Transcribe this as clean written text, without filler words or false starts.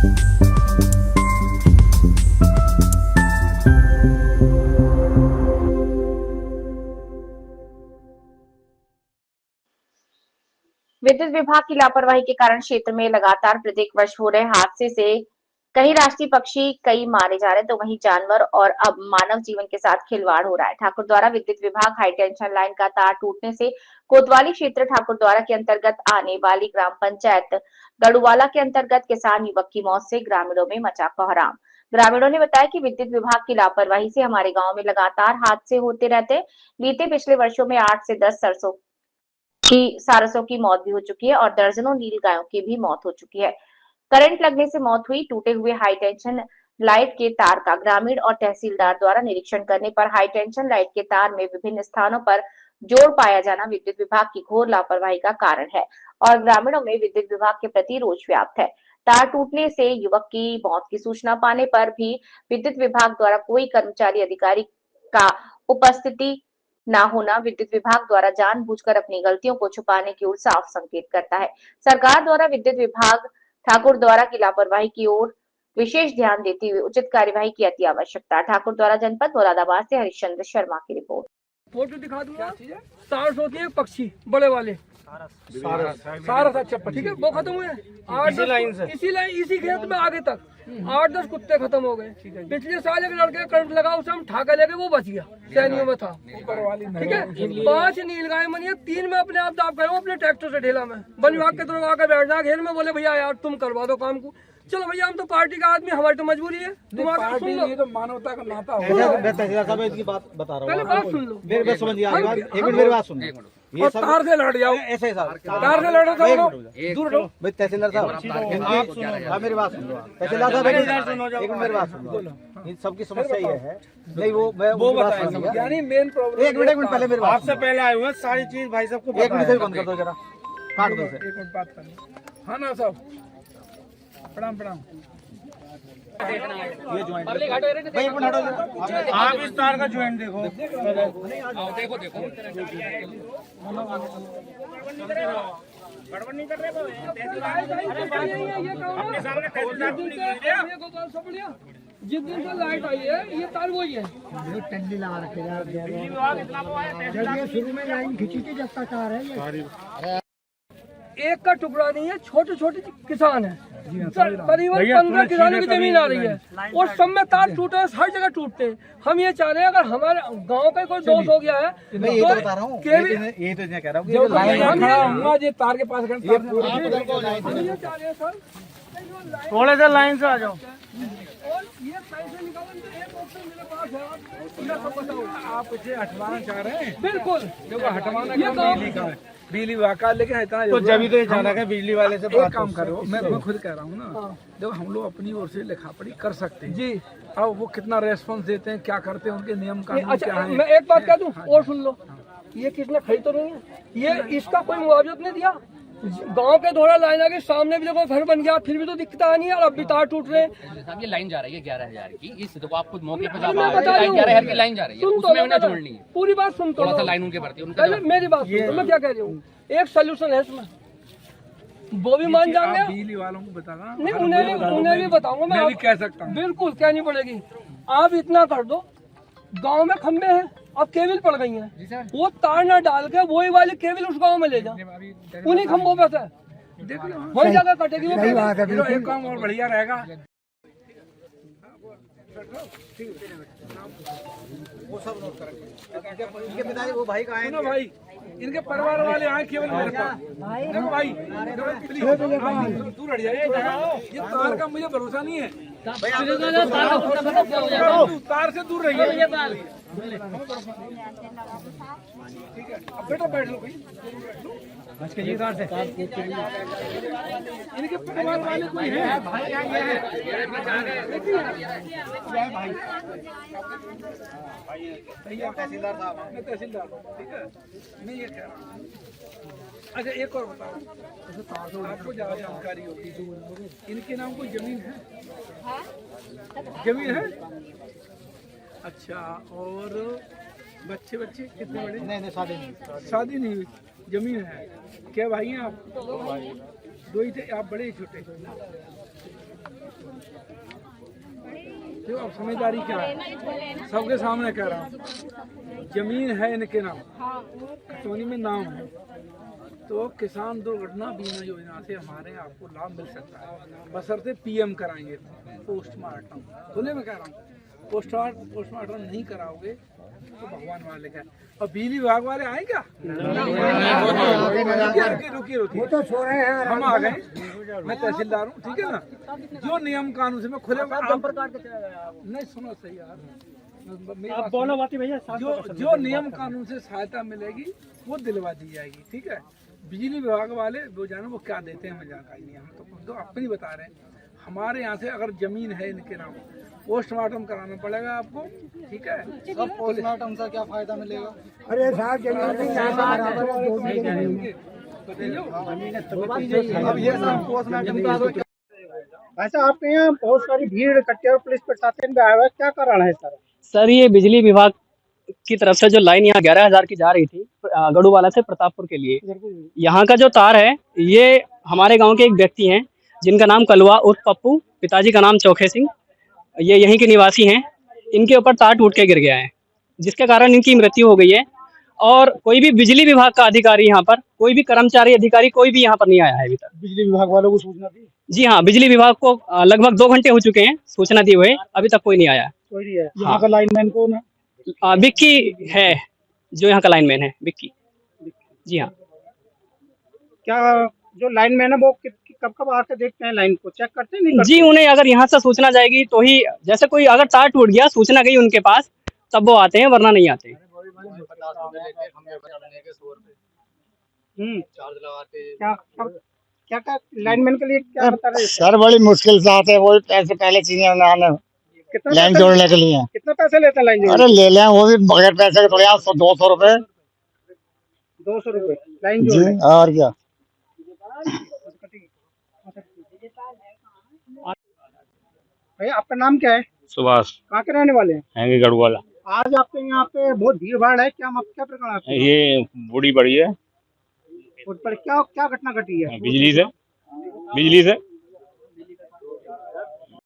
विद्युत विभाग की लापरवाही के कारण क्षेत्र में लगातार प्रत्येक वर्ष हो रहे हादसे से कहीं राष्ट्रीय पक्षी कई मारे जा रहे हैं, तो वहीं जानवर और अब मानव जीवन के साथ खिलवाड़ हो रहा है। ठाकुर द्वारा विद्युत विभाग हाई टेंशन लाइन का तार टूटने से कोतवाली क्षेत्र ठाकुर द्वारा के अंतर्गत आने वाली ग्राम पंचायत गढ़ुवाला के अंतर्गत किसान युवक की मौत से ग्रामीणों में मचा कोहराम। ग्रामीणों ने बताया कि विद्युत विभाग की लापरवाही से हमारे गांव में लगातार हादसे होते रहते हैं। बीते पिछले वर्षों में 8 से 10 सारसों की मौत भी हो चुकी है और दर्जनों नील गायों की भी मौत हो चुकी है। करंट लगने से मौत हुई। टूटे हुए हाई टेंशन लाइट के तार का ग्रामीण और तहसीलदार द्वारा निरीक्षण करने पर हाई टेंशन लाइट के तार में विभिन्न स्थानों पर जोड़ पाया जाना विद्युत विभाग की घोर लापरवाही का कारण है और ग्रामीणों में विद्युत विभाग के प्रति रोष व्याप्त है। तार टूटने से युवक की मौत की सूचना पाने पर भी विद्युत विभाग द्वारा कोई कर्मचारी अधिकारी का उपस्थिति ना होना विद्युत विभाग द्वारा जानबूझकर अपनी गलतियों को छुपाने की ओर साफ संकेत करता है। सरकार द्वारा विद्युत विभाग ठाकुर द्वारा की लापरवाही की ओर विशेष ध्यान देते हुए उचित कार्यवाही की अति आवश्यकता। ठाकुर द्वारा जनपद मुरादाबाद से हरिश्चंद्र शर्मा की रिपोर्ट। फोटो दिखा दूंगा। सारस होती है पक्षी बड़े वाले सारस अच्छा ठीक है, वो खत्म हुए। इसी खेत में आगे तक 8-10 कुत्ते खत्म हो गए। पिछले साल एक लड़के करंट लगा, उसे हम ठाका लेके वो बच गया, सैनियों में था। ठीक है, 5 नील गाय मनी है, 3 में अपने आप दाब गए अपने ट्रैक्टर से ढेला में। वन विभाग के तरफ आकर बैठना घेर में, बोले भैया यार तुम करवा दो काम को। चलो भैया हम तो पार्टी का आदमी, हमारी तो मजबूरी है। तुम्हारा सुन लो, तो मानवता का नाता हो। पहले बात सुन लो, मेरी बात समझिए, एक मिनट मेरी बात सुन लो। ये तार से लड़ जाओ, ऐसे तार से लड़ो तो दूर रहो। भाई तहसीलदार साहब मेरी बात सुन लो। तहसीलदार साहब एक मिनट मेरी बात सुन लो। इन सबकी समस्या ये है, नहीं वो बताया यानी मेन प्रॉब्लम। एक मिनट पहले मेरी बात आपसे पहले आए हुए सारी चीज भाई साहब को। एक मिनट से बंद कर दो जरा, काट दो। एक मिनट बात कर लो। हाँ ना साहब, प्रणाम प्रणाम। ये ज्वाइंट भाई एक मिनट हटो, आप इस तार का ज्वाइंट देखो। देखो गड़बड़ नहीं कर रहे हो। जिस दिन से लाइट आई है ये तार वही है। टल्ली लगा रखे शुरू में लाइन खींची थी, जब तक तार है। एक का टुकड़ा नहीं है, छोटे छोटे किसान है, करीबन 15 किसानों की जमीन आ रही है और सब में तार टूटे, हर जगह टूटते हैं। हम ये चाह रहे हैं अगर हमारे गांव का कोई दोष हो गया है मैं यही तो बता रहा हूँ, यही तो कह रहा हूँ ये तार के पास थोड़े से लाइन से आ जाओ। और ये पैसे निकालो, एक ऑप्शन मेरे पास है। आप इसे हटवाना चाह रहे हैं? बिल्कुल देखो हटवाना बिजली वाका, लेकिन इतना तो जब तो जाना है बिजली वाले से एक काम करो, मैं खुद कह रहा हूँ ना, देखो हम लोग अपनी ओर से लिखा पढ़ी कर सकते हैं जी। अब वो कितना रेस्पॉन्स देते हैं, क्या करते हैं, उनके नियम कानून क्या अच्छा है। मैं एक बात कह दूं और सुन लो, ये किसने खरीद तो नहीं है, ये इसका कोई मुआवजा नहीं दिया। गांव के थोड़ा लाइन आगे सामने भी देखो घर बन गया, फिर भी तो दिक्कत आनी है और अब भी तार टूट रहे हैं। साहब ये लाइन जा रही है 11,000 की, इस देखो आप खुद मौके पे जा पा रहे हैं, 11,000 की लाइन जा रही है, उसमें उन्हें जोड़नी है। पूरी बात सुन, थोड़ा सा लाइन उनके भरती है। पहले मेरी बात सुन, मैं क्या कह रही हूँ, एक सोल्यूशन है इसमें, वो भी मान जाएंगे। बिजली वालों को बताना नहीं, उन्हें भी बताऊंगा मैं भी कह सकता हूँ। बिल्कुल कहनी पड़ेगी। आप इतना कर दो, गांव में खंबे हैं, अब केबल पड़ गई है, वो तार ना डाल के वही वाली केबल उस गांव में ले जा, उन्हीं खंभों पे से वही जगह कटेगी। वो एक काम और बढ़िया रहेगा, वो सब नोट करेंगे। इनके पिताजी वो भाई का आए ना, भाई इनके परिवार वाले आए केवल मेरे पास। देखो भाई दूर हट जाइए, ये तार का मुझे भरोसा नहीं है। तार से दूर रहिए। ठीक है, अब बेटा बैठ लो भाई, बच के तार से। इनके परिवार वाले कोई है भाई? तहसीलदार साहब, मैं तहसीलदार, ठीक है, मैं ये कह रहा हूँ। अच्छा एक और बताओ, आपको ज्यादा जानकारी होती है, इनके नाम कोई जमीन है? जमीन है? अच्छा, और बच्चे कितने बड़े? नहीं शादी नहीं हुई, जमीन है। क्या भाई हैं आप? दो ही थे आप, बड़े ही छोटे? देखो अब समझदारी क्या है, सबके सामने कह रहा हूँ। जमीन है इनके नाम, खतौनी में नाम है, तो किसान दुर्घटना बीमा योजना से हमारे आपको लाभ मिल सकता है, बशर्ते पीएम कराएंगे, पोस्टमार्टम। खुले में कह रहा हूँ, पोस्टमार्टम नहीं कराओगे तो भगवान मालिक है। और बिजली विभाग वाले आए क्या? रुकिए, वो तो सो रहे हैं। हम आ गए, मैं तहसीलदार हूँ, ठीक है ना। जो नियम कानून से मैं खुले नहीं, सुनो सही यार, आप बोलो बात भैया। जो नियम कानून से सहायता मिलेगी वो दिलवा दी जाएगी, ठीक है। बिजली विभाग वाले वो जानो वो क्या देते हैं, हमें जानकारी नहीं, हम तो अपनी बता रहे हैं। हमारे यहाँ से अगर जमीन है इनके नाम, पोस्टमार्टम कराना पड़ेगा आपको, ठीक है। सब पोस्टमार्टम से क्या फायदा मिलेगा? अरे साहब जमीन भी यहाँ से बराबर है, 2 बीघे जमीन। अब ये सब पोस्टमार्टम का ऐसा आपके यहाँ बहुत सारी भीड़ इकट्ठी और पुलिस प्रशासन भी आया हुआ है, क्या कारण है सर? सर ये बिजली विभाग की तरफ से जो लाइन यहाँ 11,000 की जा रही थी गढ़ूवाला से प्रतापपुर के लिए, यहाँ का जो तार है ये हमारे गांव के एक व्यक्ति हैं जिनका नाम कलवा उर्फ पप्पू, पिताजी का नाम चौखे सिंह, ये यहीं के निवासी हैं। इनके ऊपर तार टूट के गिर गया है जिसके कारण इनकी मृत्यु हो गई है। और कोई भी बिजली विभाग का अधिकारी यहाँ पर, कोई भी कर्मचारी अधिकारी कोई भी यहाँ पर नहीं आया है अभी तक। बिजली विभाग वालों को सूचना दी? जी हाँ, बिजली विभाग को लगभग 2 घंटे हो चुके हैं सूचना दिए हुए, अभी तक कोई नहीं आया। कोई नहीं है। यहाँ का लाइनमैन कौन है? विक्की है जो यहाँ का लाइनमैन है, विक्की। जी हाँ। क्या जो लाइनमैन है वो कब कब आके देखते हैं, लाइन को चेक करते हैं, नहीं करते? जी, उन्हें अगर यहाँ से सूचना जाएगी तो ही, जैसे कोई अगर तार टूट गया सूचना गई उनके पास तब वो आते हैं, वरना नहीं आते। क्या लाइनमैन के लिए क्या बता रहे हैं? सर बड़ी मुश्किल से आते हैं, वो पैसे पहले चीजें बनाने लाइन जोड़ने के लिए। कितना पैसे लेते हैं लाइन जोड़ने? अरे ले लें, वो भी बगैर पैसे के थोड़े, 200 रुपए। 200 रुपए लाइन जी, जोड़ने? और क्या। भैया आपका नाम क्या है? सुभाष, कहाँ के रहने वाले हैं? हैंगे गढ़वाला। आज आपके यहाँ पे बहुत भीड़ भाड़ है, क्या प्रकरण है? ये बूढ़ी बड़ी है, उस पर क्या घटना घटी है? बिजली से